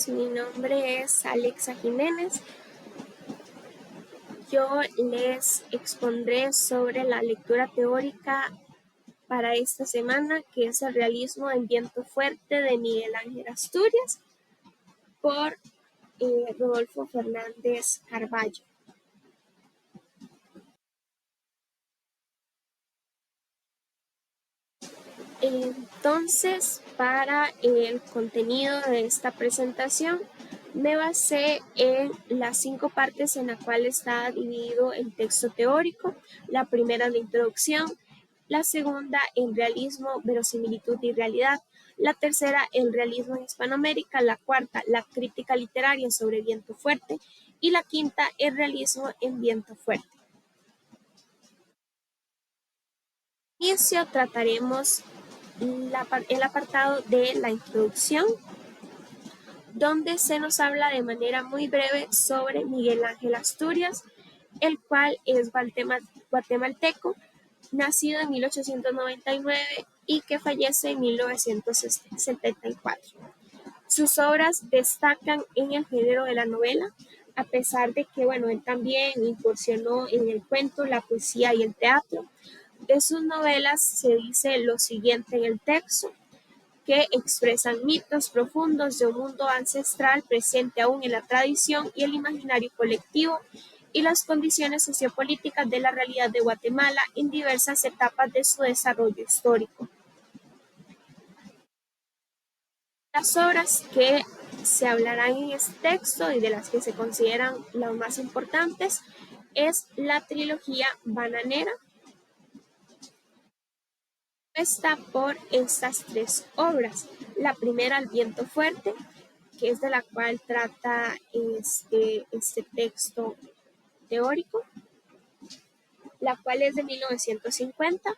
Mi nombre es Alexa Jiménez. Yo les expondré sobre la lectura teórica para esta semana, que es el realismo en viento fuerte de Miguel Ángel Asturias, por Rodolfo Fernández Carballo. Entonces, para el contenido de esta presentación, me basé en las 5 partes en las cuales está dividido el texto teórico. La primera, la introducción; la segunda, el realismo, verosimilitud y realidad; la tercera, el realismo en Hispanoamérica; la cuarta, la crítica literaria sobre viento fuerte; y la quinta, el realismo en viento fuerte. Inicio trataremos el apartado de la introducción, donde se nos habla de manera muy breve sobre Miguel Ángel Asturias, el cual es guatemalteco, nacido en 1899 y que fallece en 1974. Sus obras destacan en el género de la novela, a pesar de que, él también incursionó en el cuento, la poesía y el teatro. De sus novelas se dice lo siguiente en el texto: que expresan mitos profundos de un mundo ancestral presente aún en la tradición y el imaginario colectivo, y las condiciones sociopolíticas de la realidad de Guatemala en diversas etapas de su desarrollo histórico. Las obras que se hablarán en este texto y de las que se consideran las más importantes es la trilogía Bananera, compuesta por estas 3 obras. La primera, El viento fuerte, que es de la cual trata este texto teórico, la cual es de 1950.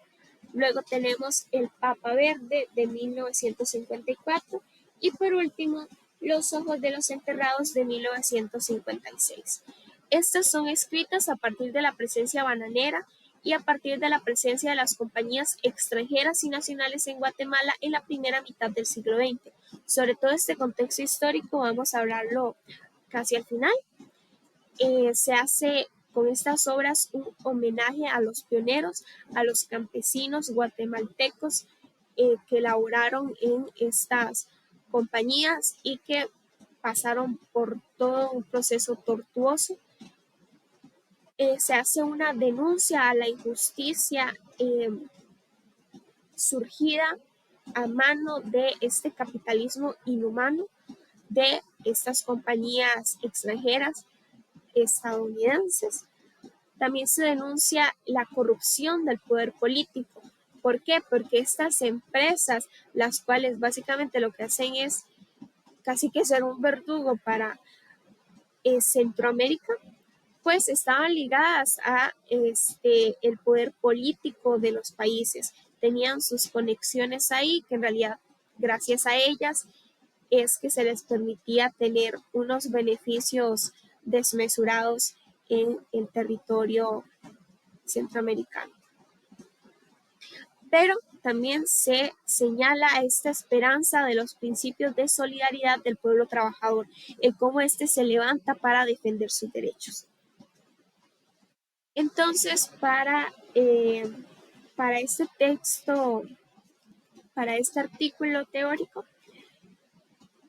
Luego tenemos El Papa Verde, de 1954. Y por último, Los ojos de los enterrados, de 1956. Estas son escritas a partir de la presencia bananera y a partir de la presencia de las compañías extranjeras y nacionales en Guatemala en la primera mitad del siglo XX. Sobre todo este contexto histórico vamos a hablarlo casi al final. Se hace con estas obras un homenaje a los pioneros, a los campesinos guatemaltecos que laboraron en estas compañías y que pasaron por todo un proceso tortuoso. Se hace una denuncia a la injusticia surgida a mano de este capitalismo inhumano de estas compañías extranjeras estadounidenses. También se denuncia la corrupción del poder político. ¿Por qué? Porque estas empresas, las cuales básicamente lo que hacen es casi que ser un verdugo para Centroamérica, pues estaban ligadas a el poder político de los países. Tenían sus conexiones ahí, que en realidad gracias a ellas es que se les permitía tener unos beneficios desmesurados en el territorio centroamericano. Pero también se señala esta esperanza de los principios de solidaridad del pueblo trabajador, el cómo éste se levanta para defender sus derechos. Entonces, para este texto, para este artículo teórico,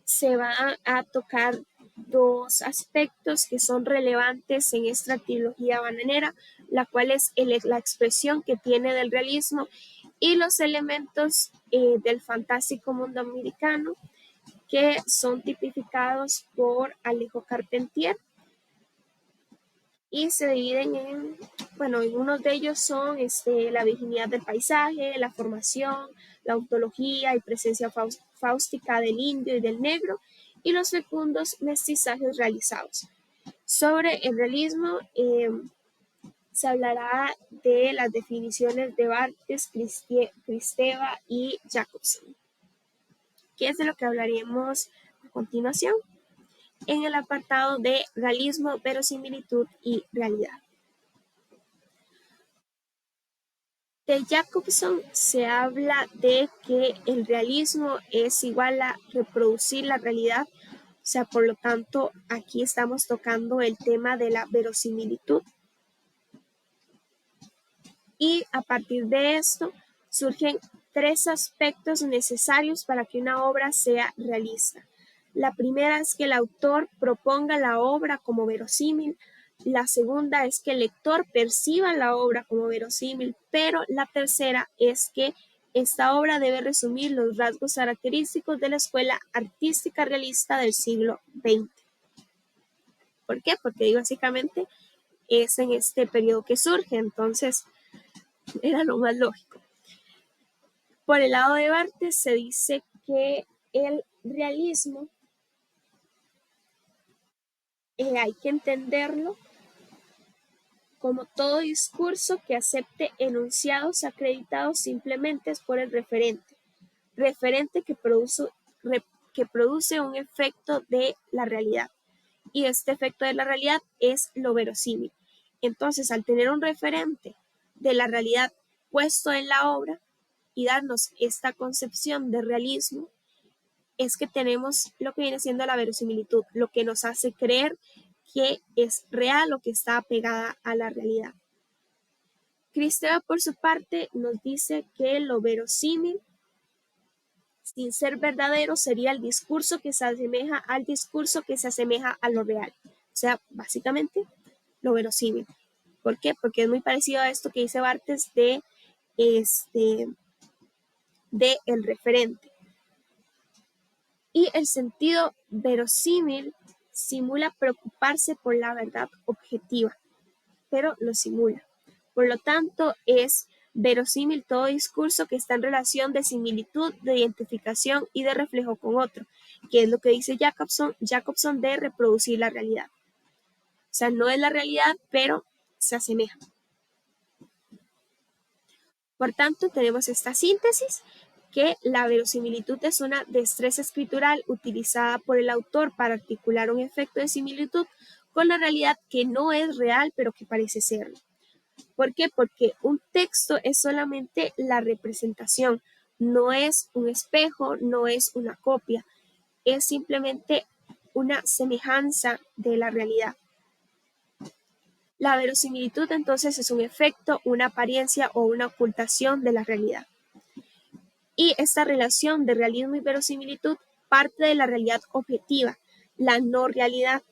se van a tocar 2 aspectos que son relevantes en esta trilogía bananera, la cual es la expresión que tiene del realismo y los elementos del fantástico mundo americano, que son tipificados por Alejo Carpentier, y se dividen en algunos de ellos son la virginidad del paisaje, la formación, la ontología y presencia fáustica del indio y del negro, y los fecundos mestizajes realizados. Sobre el realismo se hablará de las definiciones de Barthes, Kristeva y Jacobson, que es de lo que hablaremos a continuación en el apartado de realismo, verosimilitud y realidad. De Jacobson se habla de que el realismo es igual a reproducir la realidad O sea, por lo tanto, aquí estamos tocando el tema de la verosimilitud. Y a partir de esto surgen tres aspectos necesarios para que una obra sea realista. La primera es que el autor proponga la obra como verosímil. La segunda es que el lector perciba la obra como verosímil, pero la tercera es que esta obra debe resumir los rasgos característicos de la escuela artística realista del siglo XX. ¿Por qué? Porque básicamente es en este periodo que surge, entonces era lo más lógico. Por el lado de Barthes se dice que el realismo hay que entenderlo como todo discurso que acepte enunciados acreditados simplemente por el referente que produce un efecto de la realidad. Y este efecto de la realidad es lo verosímil. Entonces, al tener un referente de la realidad puesto en la obra y darnos esta concepción de realismo, es que tenemos lo que viene siendo la verosimilitud, lo que nos hace creer que es real o que está apegada a la realidad. Kristeva, por su parte, nos dice que lo verosímil, sin ser verdadero, sería el discurso que se asemeja al discurso que se asemeja a lo real. O sea, básicamente, lo verosímil. ¿Por qué? Porque es muy parecido a esto que dice Barthes de el referente. Y el sentido verosímil simula preocuparse por la verdad objetiva, pero lo simula. Por lo tanto, es verosímil todo discurso que está en relación de similitud, de identificación y de reflejo con otro, que es lo que dice Jacobson de reproducir la realidad. O sea, no es la realidad, pero se asemeja. Por tanto, tenemos esta síntesis, que la verosimilitud es una destreza escritural utilizada por el autor para articular un efecto de similitud con la realidad que no es real, pero que parece serlo. ¿Por qué? Porque un texto es solamente la representación, no es un espejo, no es una copia, es simplemente una semejanza de la realidad. La verosimilitud entonces es un efecto, una apariencia o una ocultación de la realidad. Y esta relación de realismo y verosimilitud parte de la realidad objetiva, la no realidad,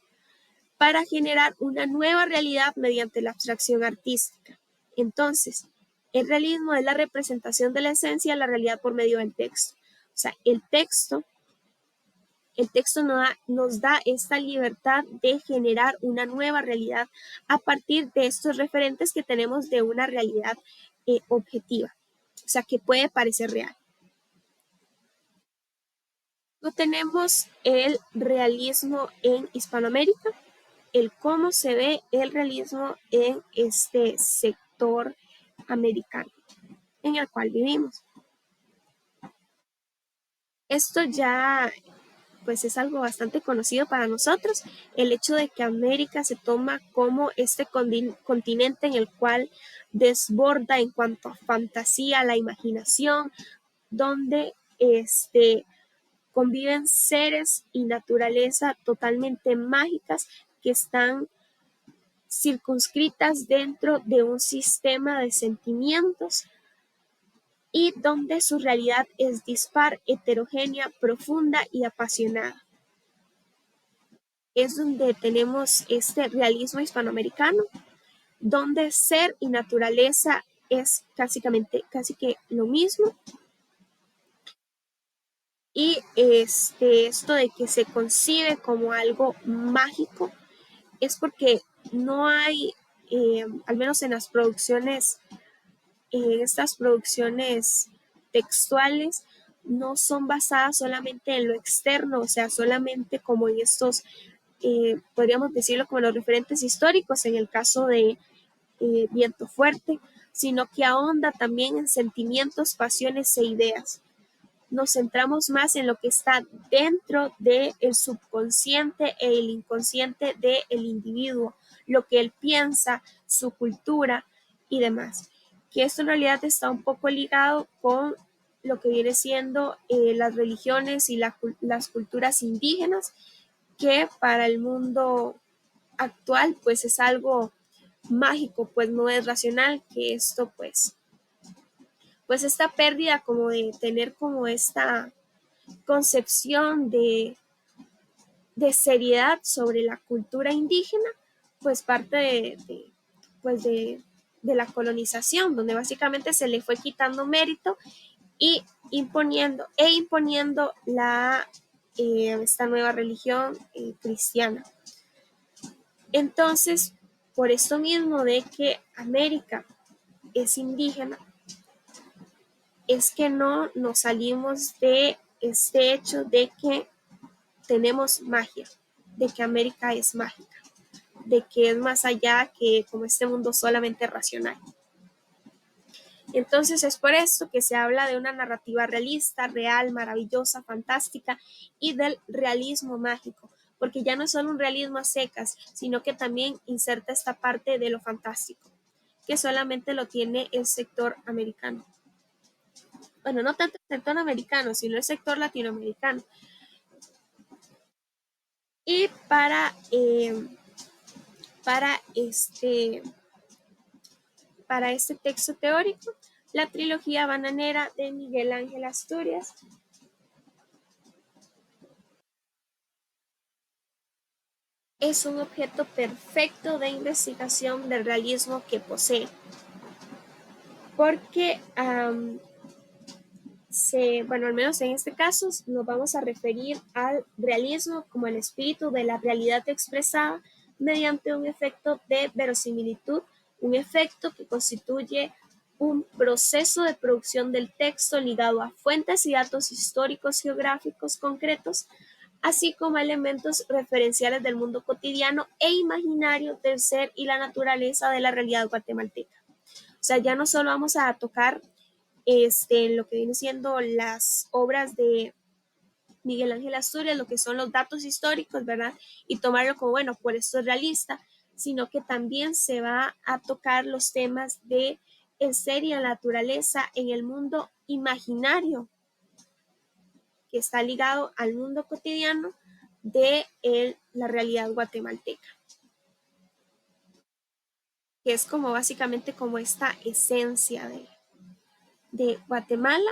para generar una nueva realidad mediante la abstracción artística. Entonces, el realismo es la representación de la esencia de la realidad por medio del texto. O sea, el texto nos da esta libertad de generar una nueva realidad a partir de estos referentes que tenemos de una realidad objetiva, o sea, que puede parecer real. Luego tenemos el realismo en Hispanoamérica, el cómo se ve el realismo en este sector americano en el cual vivimos. Esto ya pues es algo bastante conocido para nosotros, el hecho de que América se toma como este continente en el cual desborda en cuanto a fantasía, la imaginación, donde conviven seres y naturaleza totalmente mágicas que están circunscritas dentro de un sistema de sentimientos y donde su realidad es dispar, heterogénea, profunda y apasionada. Es donde tenemos este realismo hispanoamericano, donde ser y naturaleza es casi que lo mismo. Y esto de que se concibe como algo mágico es porque no hay, al menos en estas producciones textuales, no son basadas solamente en lo externo, o sea, solamente como en estos, podríamos decirlo como los referentes históricos en el caso de Viento Fuerte, sino que ahonda también en sentimientos, pasiones e ideas. Nos centramos más en lo que está dentro del subconsciente e el inconsciente del individuo, lo que él piensa, su cultura y demás. Que esto en realidad está un poco ligado con lo que viene siendo las religiones y las culturas indígenas, que para el mundo actual pues es algo mágico, pues no es racional, que esto pues esta pérdida como de tener como esta concepción de seriedad sobre la cultura indígena, pues parte pues de la colonización, donde básicamente se le fue quitando mérito y imponiendo esta nueva religión cristiana. Entonces, por esto mismo de que América es indígena, es que no nos salimos de este hecho de que tenemos magia, de que América es mágica, de que es más allá que como este mundo solamente racional. Entonces es por esto que se habla de una narrativa realista, real, maravillosa, fantástica y del realismo mágico, porque ya no es solo un realismo a secas, sino que también inserta esta parte de lo fantástico, que solamente lo tiene el sector americano. Bueno, no tanto el sector americano, sino el sector latinoamericano. Y para este para este texto teórico, la trilogía bananera de Miguel Ángel Asturias es un objeto perfecto de investigación del realismo que posee, porque bueno, al menos en este caso, nos vamos a referir al realismo como el espíritu de la realidad expresada mediante un efecto de verosimilitud, un efecto que constituye un proceso de producción del texto ligado a fuentes y datos históricos geográficos concretos, así como a elementos referenciales del mundo cotidiano e imaginario del ser y la naturaleza de la realidad guatemalteca. O sea, ya no solo vamos a tocar lo que viene siendo las obras de Miguel Ángel Asturias, lo que son los datos históricos, ¿verdad? Y tomarlo como, bueno, por esto es realista, sino que también se va a tocar los temas de el ser y la naturaleza en el mundo imaginario que está ligado al mundo cotidiano de la realidad guatemalteca, que es como básicamente como esta esencia de Guatemala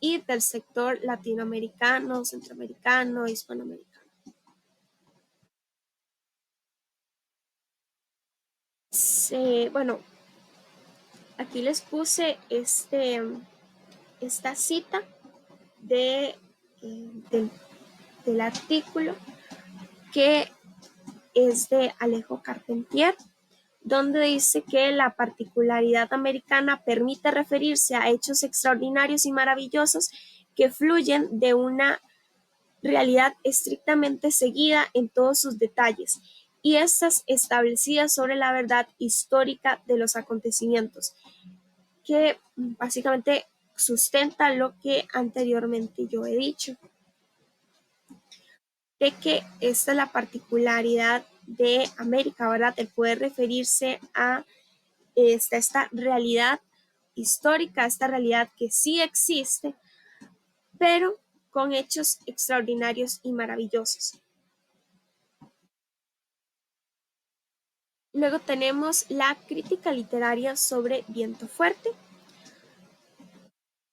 y del sector latinoamericano, centroamericano, hispanoamericano. Bueno, aquí les puse esta cita de, del, del artículo que es de Alejo Carpentier, donde dice que la particularidad americana permite referirse a hechos extraordinarios y maravillosos que fluyen de una realidad estrictamente seguida en todos sus detalles y estas establecidas sobre la verdad histórica de los acontecimientos, que básicamente sustenta lo que anteriormente yo he dicho, de que esta es la particularidad de América, ¿verdad? De poder referirse a esta realidad histórica, esta realidad que sí existe, pero con hechos extraordinarios y maravillosos. Luego tenemos la crítica literaria sobre Viento Fuerte.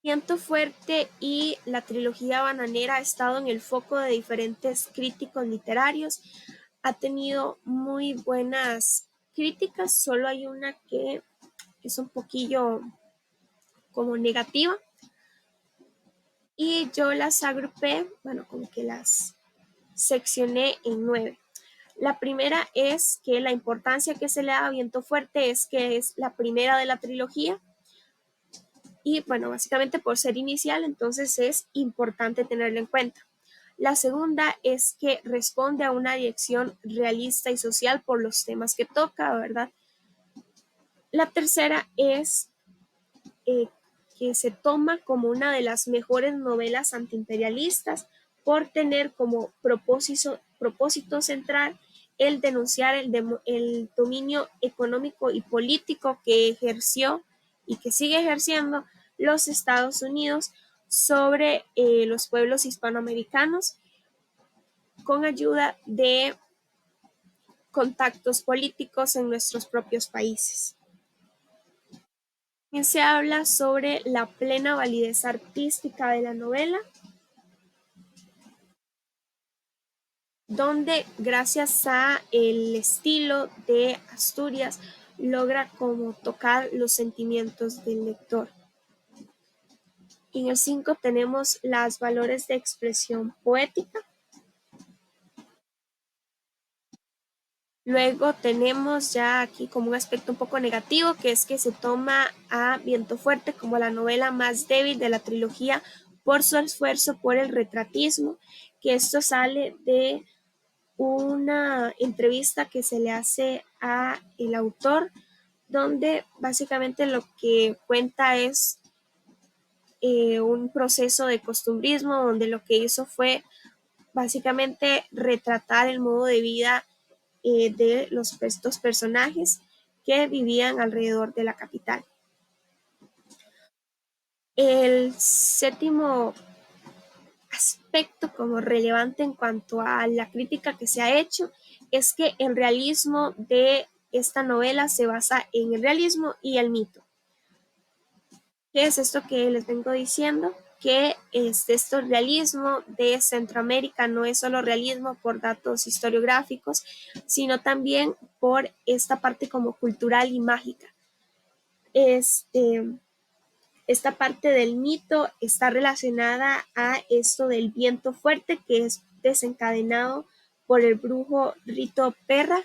Viento Fuerte y la trilogía bananera ha estado en el foco de diferentes críticos literarios. Ha tenido muy buenas críticas, solo hay una que es un poquillo como negativa. Y yo las agrupé, bueno, como que las seccioné en 9. La primera es que la importancia que se le da a Viento Fuerte es que es la primera de la trilogía y bueno, básicamente por ser inicial, entonces es importante tenerlo en cuenta. La segunda es que responde a una dirección realista y social por los temas que toca, ¿verdad? La tercera es que se toma como una de las mejores novelas antiimperialistas por tener como propósito central el denunciar el dominio económico y político que ejerció y que sigue ejerciendo los Estados Unidos sobre los pueblos hispanoamericanos con ayuda de contactos políticos en nuestros propios países. También se habla sobre la plena validez artística de la novela, donde gracias a el estilo de Asturias logra como tocar los sentimientos del lector. En el 5 tenemos los valores de expresión poética. Luego tenemos ya aquí como un aspecto un poco negativo, que es que se toma a Viento Fuerte como la novela más débil de la trilogía por su esfuerzo por el retratismo, que esto sale de una entrevista que se le hace a el autor, donde básicamente lo que cuenta es un proceso de costumbrismo, donde lo que hizo fue básicamente retratar el modo de vida de estos personajes que vivían alrededor de la capital. El séptimo aspecto como relevante en cuanto a la crítica que se ha hecho es que el realismo de esta novela se basa en el realismo y el mito. ¿Qué es esto que les vengo diciendo? Que esto realismo de Centroamérica no es solo realismo por datos historiográficos, sino también por esta parte como cultural y mágica. Esta parte del mito está relacionada a esto del viento fuerte que es desencadenado por el brujo Rito Perra.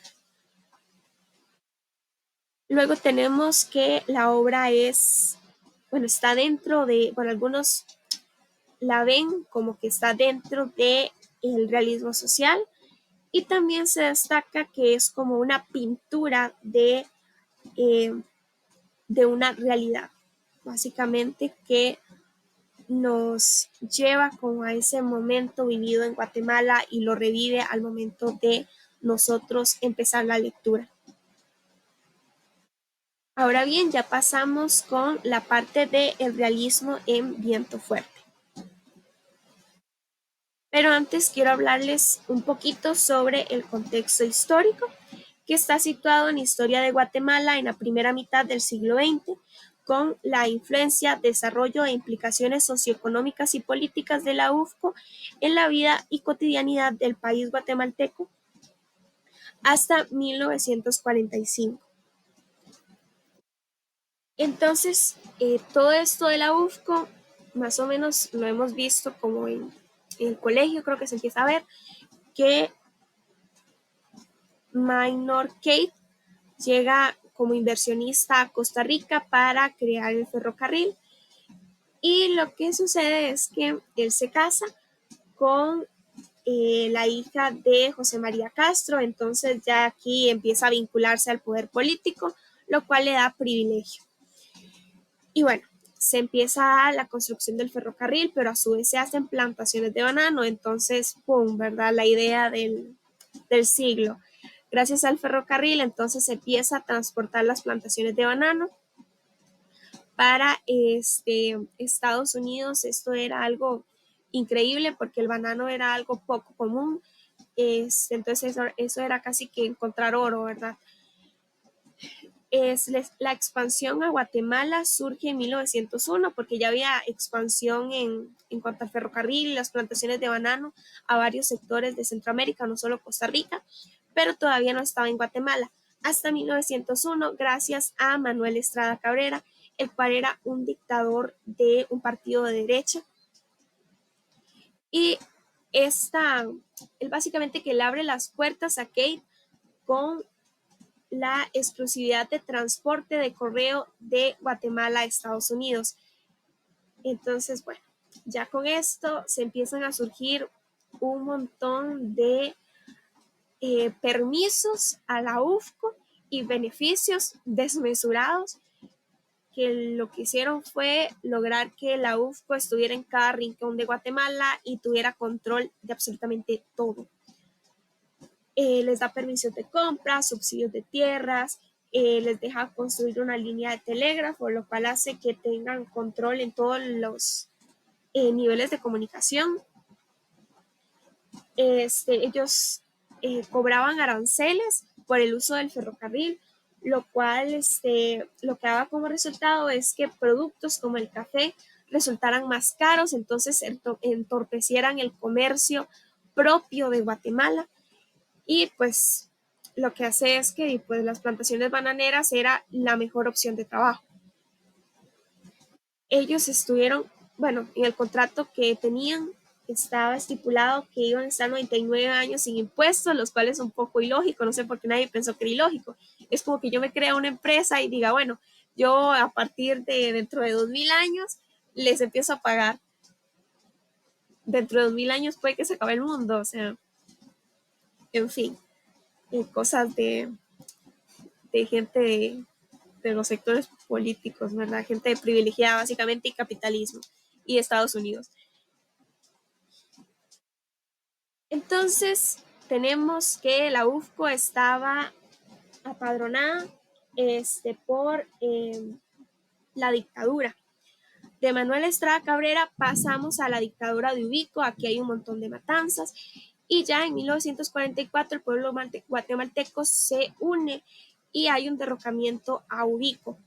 Luego tenemos que la obra está dentro de, algunos la ven como que está dentro de el realismo social, y también se destaca que es como una pintura de una realidad, básicamente que nos lleva como a ese momento vivido en Guatemala y lo revive al momento de nosotros empezar la lectura. Ahora bien, ya pasamos con la parte del realismo en Viento Fuerte. Pero antes quiero hablarles un poquito sobre el contexto histórico, que está situado en historia de Guatemala en la primera mitad del siglo XX, con la influencia, desarrollo e implicaciones socioeconómicas y políticas de la UFCO en la vida y cotidianidad del país guatemalteco hasta 1945. Entonces, todo esto de la UFCO, más o menos lo hemos visto como en el colegio, creo que se empieza a ver que Minor Keith llega como inversionista a Costa Rica para crear el ferrocarril, y lo que sucede es que él se casa con la hija de José María Castro, entonces ya aquí empieza a vincularse al poder político, lo cual le da privilegio. Y bueno, se empieza la construcción del ferrocarril, pero a su vez se hacen plantaciones de banano, entonces, ¡pum!, ¿verdad? La idea del siglo. Gracias al ferrocarril, entonces se empieza a transportar las plantaciones de banano para Estados Unidos. Esto era algo increíble porque el banano era algo poco común, entonces eso era casi que encontrar oro, ¿verdad? La expansión a Guatemala surge en 1901 porque ya había expansión en cuanto al ferrocarril y las plantaciones de banano a varios sectores de Centroamérica, no solo Costa Rica, pero todavía no estaba en Guatemala hasta 1901 gracias a Manuel Estrada Cabrera, el cual era un dictador de un partido de derecha. Y él básicamente que le abre las puertas a Kate con la exclusividad de transporte de correo de Guatemala a Estados Unidos. Entonces, bueno, ya con esto se empiezan a surgir un montón de permisos a la UFCO y beneficios desmesurados, que lo que hicieron fue lograr que la UFCO estuviera en cada rincón de Guatemala y tuviera control de absolutamente todo. Les da permisos de compra, subsidios de tierras, les deja construir una línea de telégrafo, lo cual hace que tengan control en todos los niveles de comunicación. ellos cobraban aranceles por el uso del ferrocarril, lo cual lo que daba como resultado es que productos como el café resultaran más caros, entonces entorpecieran el comercio propio de Guatemala y pues lo que hace es que pues, las plantaciones bananeras era la mejor opción de trabajo. Ellos estuvieron, bueno, en el contrato que tenían estaba estipulado que iban a estar 99 años sin impuestos, los cuales es un poco ilógico, no sé por qué nadie pensó que era ilógico. Es como que yo me crea una empresa y diga, bueno, yo a partir de dentro de 2000 años les empiezo a pagar. Dentro de 2000 años puede que se acabe el mundo, o sea, en fin, cosas de gente de los sectores políticos, ¿verdad? Gente privilegiada básicamente y capitalismo y Estados Unidos. Entonces, tenemos que la UFCO estaba apadronada por la dictadura. De Manuel Estrada Cabrera pasamos a la dictadura de Ubico, aquí hay un montón de matanzas, y ya en 1944 el pueblo guatemalteco se une y hay un derrocamiento a Ubico,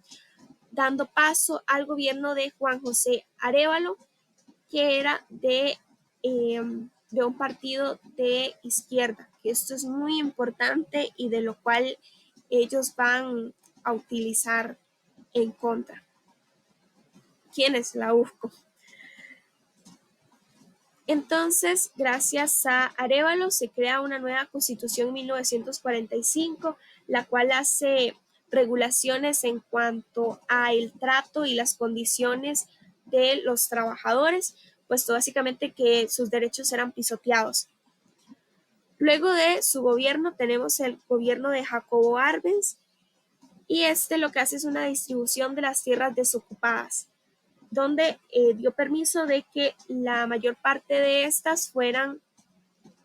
dando paso al gobierno de Juan José Arévalo, que era de un partido de izquierda, que esto es muy importante y de lo cual ellos van a utilizar en contra. ¿Quién es la UFCO? Entonces, gracias a Arévalo se crea una nueva constitución en 1945, la cual hace regulaciones en cuanto a el trato y las condiciones de los trabajadores, puesto básicamente que sus derechos eran pisoteados. Luego de su gobierno tenemos el gobierno de Jacobo Arbenz y lo que hace es una distribución de las tierras desocupadas, donde dio permiso de que la mayor parte de estas fueran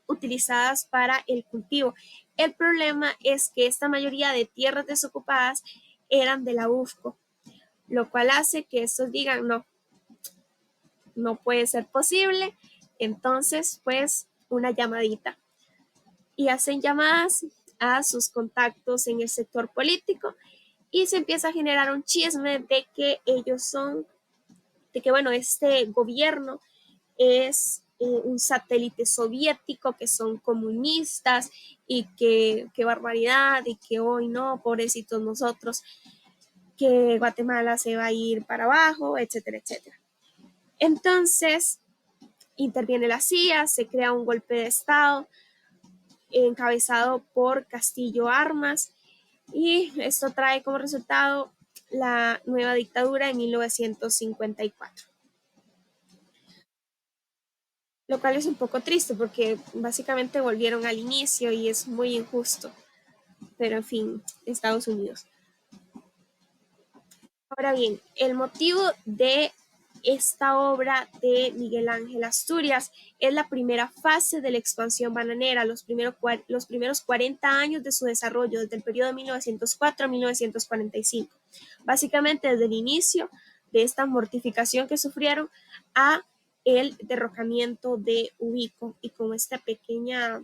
utilizadas para el cultivo. El problema es que esta mayoría de tierras desocupadas eran de la UFCO, lo cual hace que estos digan no, no puede ser posible. Entonces, pues, una llamadita. Y hacen llamadas a sus contactos en el sector político y se empieza a generar un chisme de que ellos son, de que bueno, este gobierno es un satélite soviético, que son comunistas y que qué barbaridad y que hoy no, pobrecitos nosotros, que Guatemala se va a ir para abajo, etcétera, etcétera. Entonces interviene la CIA, se crea un golpe de Estado encabezado por Castillo Armas y esto trae como resultado la nueva dictadura en 1954. Lo cual es un poco triste porque básicamente volvieron al inicio y es muy injusto. Pero en fin, Estados Unidos. Ahora bien, el motivo de esta obra de Miguel Ángel Asturias es la primera fase de la expansión bananera, los primeros 40 años de su desarrollo, desde el periodo de 1904 a 1945. Básicamente desde el inicio de esta mortificación que sufrieron a el derrocamiento de Ubico y con esta pequeña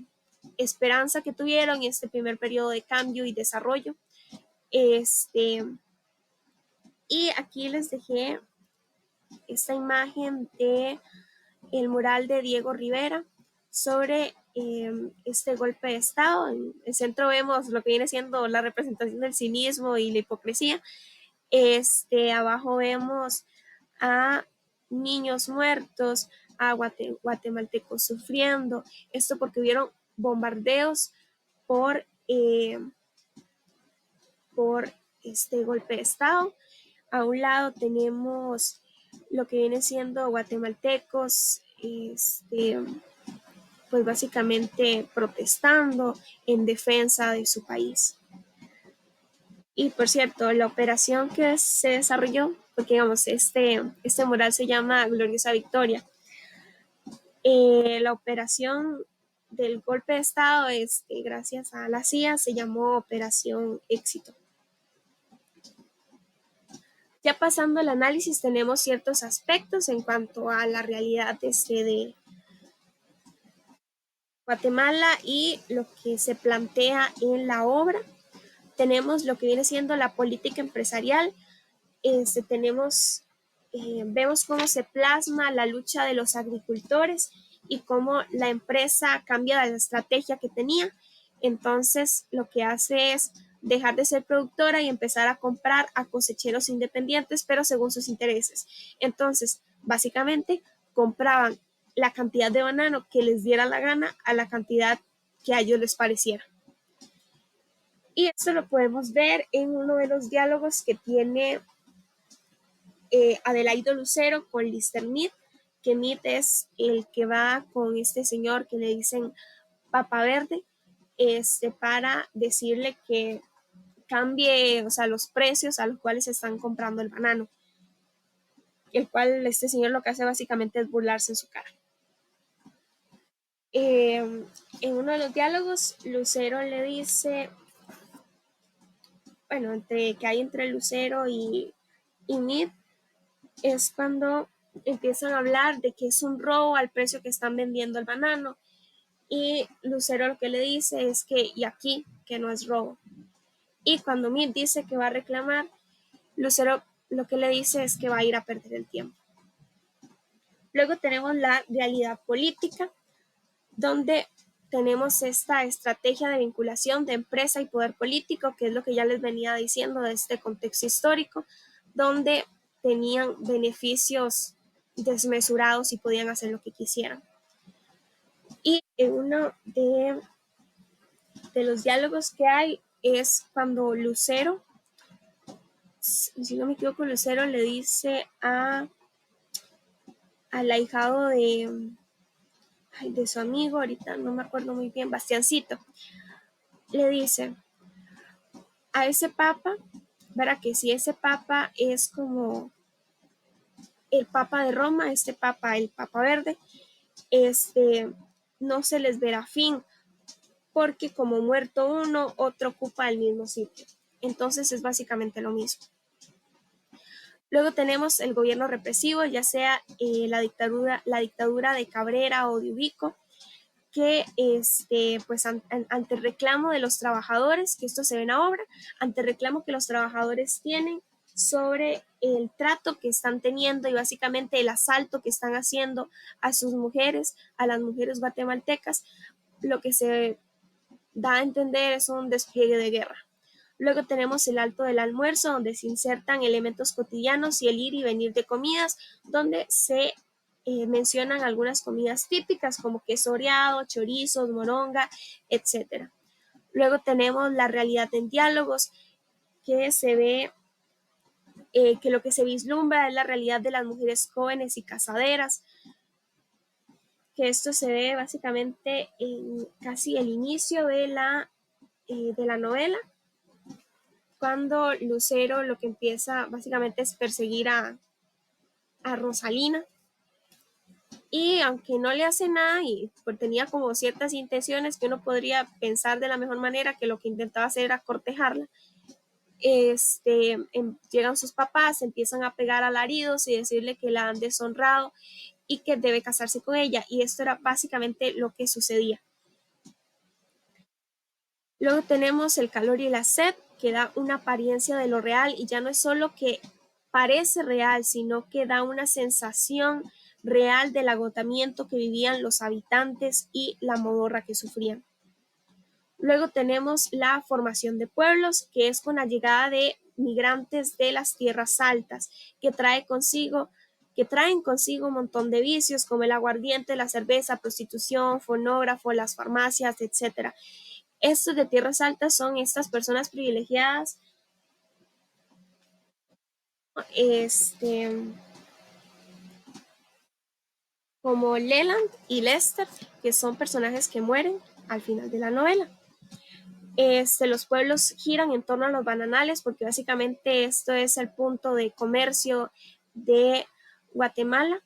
esperanza que tuvieron en este primer periodo de cambio y desarrollo. Y aquí les dejé esta imagen de el mural de Diego Rivera sobre este golpe de Estado. En el centro vemos lo que viene siendo la representación del cinismo y la hipocresía. Abajo vemos a niños muertos, a guatemaltecos sufriendo. Esto porque hubieron bombardeos por, por este golpe de Estado. A un lado tenemos lo que viene siendo guatemaltecos, pues básicamente protestando en defensa de su país. Y por cierto, la operación que se desarrolló, porque digamos, este mural se llama Gloriosa Victoria, la operación del golpe de Estado, gracias a la CIA, se llamó Operación Éxito. Ya pasando al análisis, tenemos ciertos aspectos en cuanto a la realidad Guatemala y lo que se plantea en la obra. Tenemos lo que viene siendo la política empresarial. Tenemos, vemos cómo se plasma la lucha de los agricultores y cómo la empresa cambia de la estrategia que tenía. Entonces, lo que hace es dejar de ser productora y empezar a comprar a cosecheros independientes, pero según sus intereses. Entonces, básicamente, compraban la cantidad de banano que les diera la gana a la cantidad que a ellos les pareciera. Y esto lo podemos ver en uno de los diálogos que tiene Adelaido Lucero con Lister Mead, que Mead es el que va con este señor que le dicen Papa Verde, para decirle que cambie, o sea, los precios a los cuales se están comprando el banano, el cual este señor lo que hace básicamente es burlarse en su cara. En uno de los diálogos, Lucero le dice, bueno, que hay entre Lucero y Mead, es cuando empiezan a hablar de que es un robo al precio que están vendiendo el banano, y Lucero lo que le dice es que, y aquí, que no es robo. Y cuando Mead dice que va a reclamar, Lucero lo que le dice es que va a ir a perder el tiempo. Luego tenemos la realidad política, donde tenemos esta estrategia de vinculación de empresa y poder político, que es lo que ya les venía diciendo de este contexto histórico, donde tenían beneficios desmesurados y podían hacer lo que quisieran. Y en uno de los diálogos que hay es cuando Lucero, si no me equivoco, Lucero le dice al ahijado de su amigo, ahorita no me acuerdo muy bien, Bastiancito, le dice a ese papa, verá que si ese papa es como el papa de Roma, este papa, el papa verde, no se les verá fin, porque como muerto uno, otro ocupa el mismo sitio. Entonces es básicamente lo mismo. Luego tenemos el gobierno represivo, ya sea la dictadura de Cabrera o de Ubico, que pues ante el reclamo de los trabajadores, que esto se ve en la obra, ante el reclamo que los trabajadores tienen sobre el trato que están teniendo y básicamente el asalto que están haciendo a sus mujeres, a las mujeres guatemaltecas, lo que se da a entender es un despliegue de guerra. Luego tenemos el alto del almuerzo, donde se insertan elementos cotidianos y el ir y venir de comidas, donde se mencionan algunas comidas típicas como queso oreado, chorizos, moronga, etc. Luego tenemos la realidad en diálogos, que se ve que lo que se vislumbra es la realidad de las mujeres jóvenes y casaderas, que esto se ve básicamente en casi el inicio de la novela, cuando Lucero lo que empieza básicamente es perseguir a Rosalina, y aunque no le hace nada y pues tenía como ciertas intenciones que uno podría pensar de la mejor manera que lo que intentaba hacer era cortejarla, llegan sus papás, empiezan a pegar alaridos y decirle que la han deshonrado y que debe casarse con ella, y esto era básicamente lo que sucedía. Luego tenemos el calor y la sed, que da una apariencia de lo real, y ya no es solo que parece real, sino que da una sensación real del agotamiento que vivían los habitantes y la modorra que sufrían. Luego tenemos la formación de pueblos, que es con la llegada de migrantes de las tierras altas, que traen consigo un montón de vicios como el aguardiente, la cerveza, prostitución, fonógrafo, las farmacias, etcétera. Estos de tierras altas son estas personas privilegiadas, como Leland y Lester, que son personajes que mueren al final de la novela. Los pueblos giran en torno a los bananales, porque básicamente esto es el punto de comercio de Guatemala.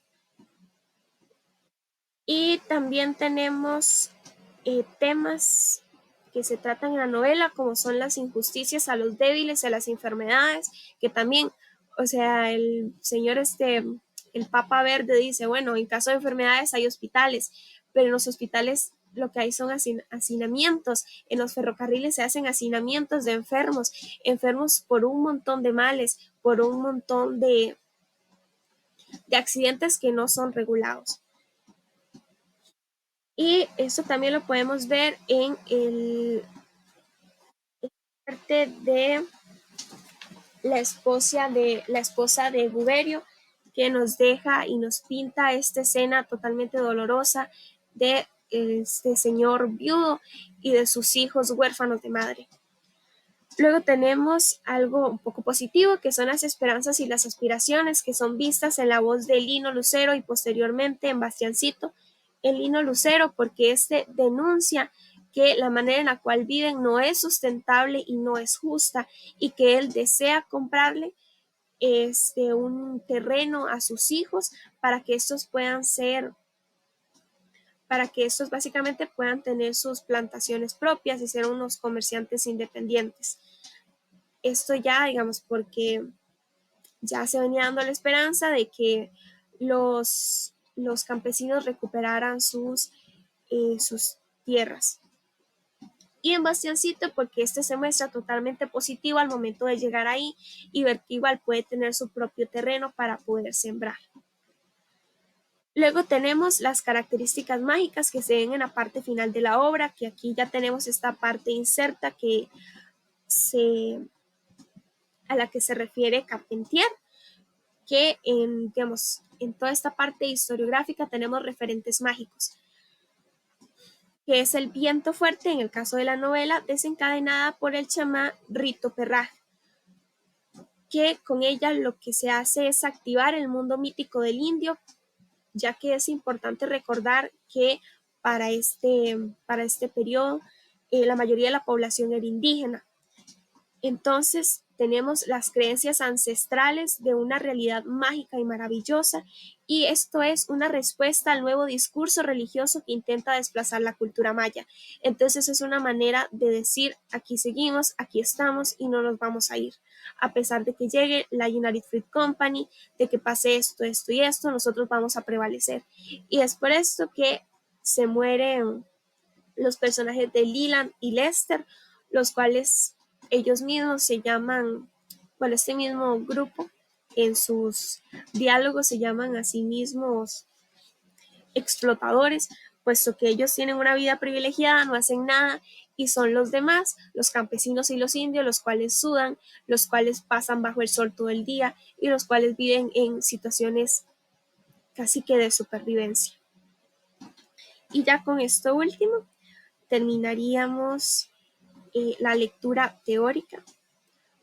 Y también tenemos temas que se tratan en la novela, como son las injusticias a los débiles y a las enfermedades, que también, o sea, el señor el Papa Verde dice, bueno, en caso de enfermedades hay hospitales, pero en los hospitales lo que hay son hacinamientos. En los ferrocarriles se hacen hacinamientos de enfermos, enfermos por un montón de males, por un montón de accidentes que no son regulados. Y esto también lo podemos ver en la parte de la esposa de Guberio, que nos deja y nos pinta esta escena totalmente dolorosa de este señor viudo y de sus hijos huérfanos de madre. Luego tenemos algo un poco positivo, que son las esperanzas y las aspiraciones, que son vistas en la voz de Lino Lucero y posteriormente en Bastiancito. En Lino Lucero, porque este denuncia que la manera en la cual viven no es sustentable y no es justa, y que él desea comprarle un terreno a sus hijos para que estos puedan ser, para que estos básicamente puedan tener sus plantaciones propias y ser unos comerciantes independientes. Esto ya, digamos, porque ya se venía dando la esperanza de que los campesinos recuperaran sus tierras. Y en Bastiancito, porque este se muestra totalmente positivo al momento de llegar ahí y ver que igual puede tener su propio terreno para poder sembrar. Luego tenemos las características mágicas que se ven en la parte final de la obra, que aquí ya tenemos esta parte inserta a la que se refiere Carpentier, que digamos, en toda esta parte historiográfica tenemos referentes mágicos, que es el viento fuerte en el caso de la novela, desencadenada por el chamán Rito Perraj, que con ella lo que se hace es activar el mundo mítico del indio, ya que es importante recordar que para este periodo la mayoría de la población era indígena. Entonces tenemos las creencias ancestrales de una realidad mágica y maravillosa, y esto es una respuesta al nuevo discurso religioso que intenta desplazar la cultura maya. Entonces es una manera de decir: aquí seguimos, aquí estamos y no nos vamos a ir. A pesar de que llegue la United Fruit Company, de que pase esto, esto y esto, nosotros vamos a prevalecer. Y es por esto que se mueren los personajes de Leland y Lester, los cuales ellos mismos se llaman, bueno, este mismo grupo en sus diálogos se llaman a sí mismos explotadores, puesto que ellos tienen una vida privilegiada, no hacen nada, y son los demás, los campesinos y los indios, los cuales sudan, los cuales pasan bajo el sol todo el día y los cuales viven en situaciones casi que de supervivencia. Y ya con esto último terminaríamos la lectura teórica.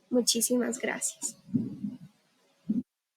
Muchísimas gracias.